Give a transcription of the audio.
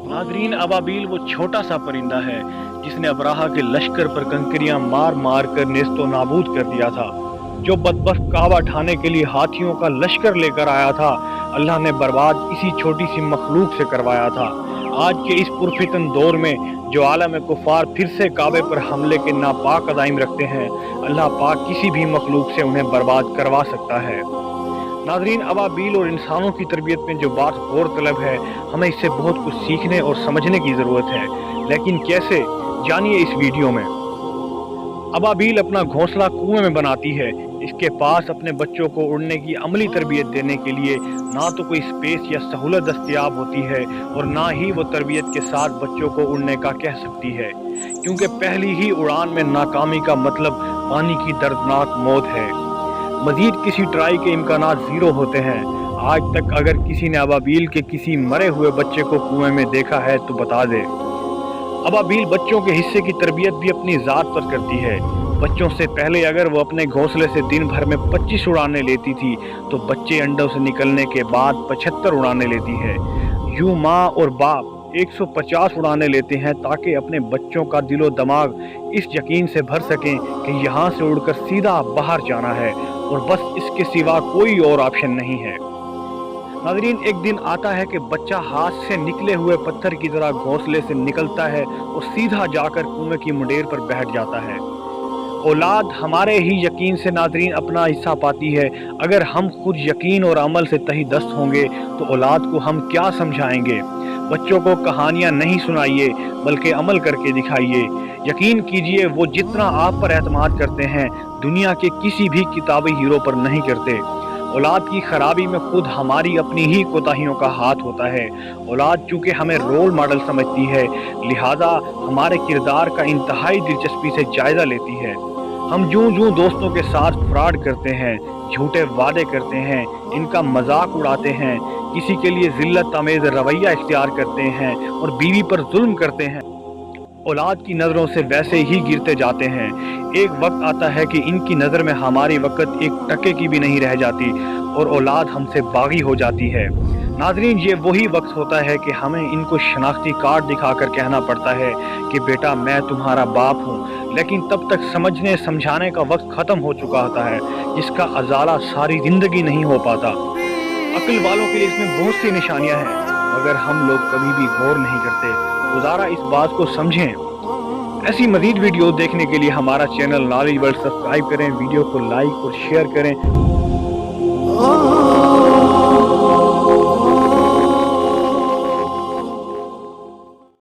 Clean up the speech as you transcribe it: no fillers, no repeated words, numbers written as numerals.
Nadreen, Ababeel वो छोटा सा परिंदा है जिसने अबराहा के लश्कर पर कंकरियां मार मार कर नेस्तो नाबूद कर दिया था। जो बदबख्त काबा ढाने के लिए हाथियों का लश्कर लेकर आया था, अल्लाह ने बर्बाद इसी छोटी सी मखलूक से करवाया था। आज के इस पुरफितन दौर में जो आलम कुफार फिर से काबे पर हमले के नापाक अज़ाइम रखते हैं, अल्लाह पाक किसी भी मखलूक से उन्हें बर्बाद करवा सकता है। नाज़रीन, अबाबील और इंसानों की तरबियत में जो बात गौर तलब है, हमें इससे बहुत कुछ सीखने और समझने की ज़रूरत है। लेकिन कैसे, जानिए इस वीडियो में। अबाबील अपना घोंसला कुएं में बनाती है। इसके पास अपने बच्चों को उड़ने की अमली तरबियत देने के लिए ना तो कोई स्पेस या सहूलत दस्तयाब होती है और ना ही वो तरबियत के साथ बच्चों को उड़ने का कह सकती है, क्योंकि पहली ही उड़ान में नाकामी का मतलब पानी की दर्दनाक मौत है। मजीद किसी ट्राई के इम्कानात ज़ीरो होते हैं। आज तक अगर किसी ने अबाबील के किसी मरे हुए बच्चे को कुएं में देखा है तो बता दे। अबाबील बच्चों के हिस्से की तरबियत भी अपनी ज़ात पर करती है। बच्चों से पहले अगर वो अपने घोंसले से दिन भर में 25 उड़ानें लेती थी, तो बच्चे अंडों से निकलने के बाद 75 उड़ानें लेती है। यूँ माँ और बाप 150 उड़ानें लेते हैं ताकि अपने बच्चों का दिलो दिमाग इस यकीन से भर सकें कि यहाँ से उड़कर सीधा बाहर जाना है और बस इसके सिवा कोई और ऑप्शन नहीं है। नाज़रीन, एक दिन आता है कि बच्चा हाथ से निकले हुए पत्थर की तरह घोंसले से निकलता है और सीधा जाकर कुएं की मुंडेर पर बैठ जाता है। औलाद हमारे ही यकीन से नाज़रीन अपना हिस्सा पाती है। अगर हम खुद यकीन और अमल से तही दस्त होंगे तो औलाद को हम क्या समझाएंगे। बच्चों को कहानियाँ नहीं सुनाइए, बल्कि अमल करके दिखाइए। यकीन कीजिए, वो जितना आप पर एतमाद करते हैं, दुनिया के किसी भी किताबी हीरो पर नहीं करते। औलाद की खराबी में खुद हमारी अपनी ही कोताहियों का हाथ होता है। औलाद चूँकि हमें रोल मॉडल समझती है, लिहाजा हमारे किरदार का इंतहाई दिलचस्पी से जायज़ा लेती है। हम जूं जूं दोस्तों के साथ फ्रॉड करते हैं, झूठे वादे करते हैं, इनका मजाक उड़ाते हैं, किसी के लिए जिल्लत आमेज़ रवैया इख्तियार करते हैं और बीवी पर जुल्म करते हैं, औलाद की नज़रों से वैसे ही गिरते जाते हैं। एक वक्त आता है कि इनकी नज़र में हमारी वक़्त एक टके की भी नहीं रह जाती और औलाद हमसे बागी हो जाती है। नाज़रीन, ये वही वक्त होता है कि हमें इनको शनाख्ती कार्ड दिखाकर कहना पड़ता है कि बेटा मैं तुम्हारा बाप हूँ, लेकिन तब तक समझने समझाने का वक्त ख़त्म हो चुका होता है, जिसका अजाला सारी ज़िंदगी नहीं हो पाता। अक्ल वालों के लिए इसमें बहुत सी निशानियाँ हैं, मगर हम लोग कभी भी गौर नहीं करते। गुजारा इस बात को समझें। ऐसी मज़ीद वीडियो देखने के लिए हमारा चैनल नॉलेज वर्ल्ड सब्सक्राइब करें, वीडियो को लाइक और शेयर करें।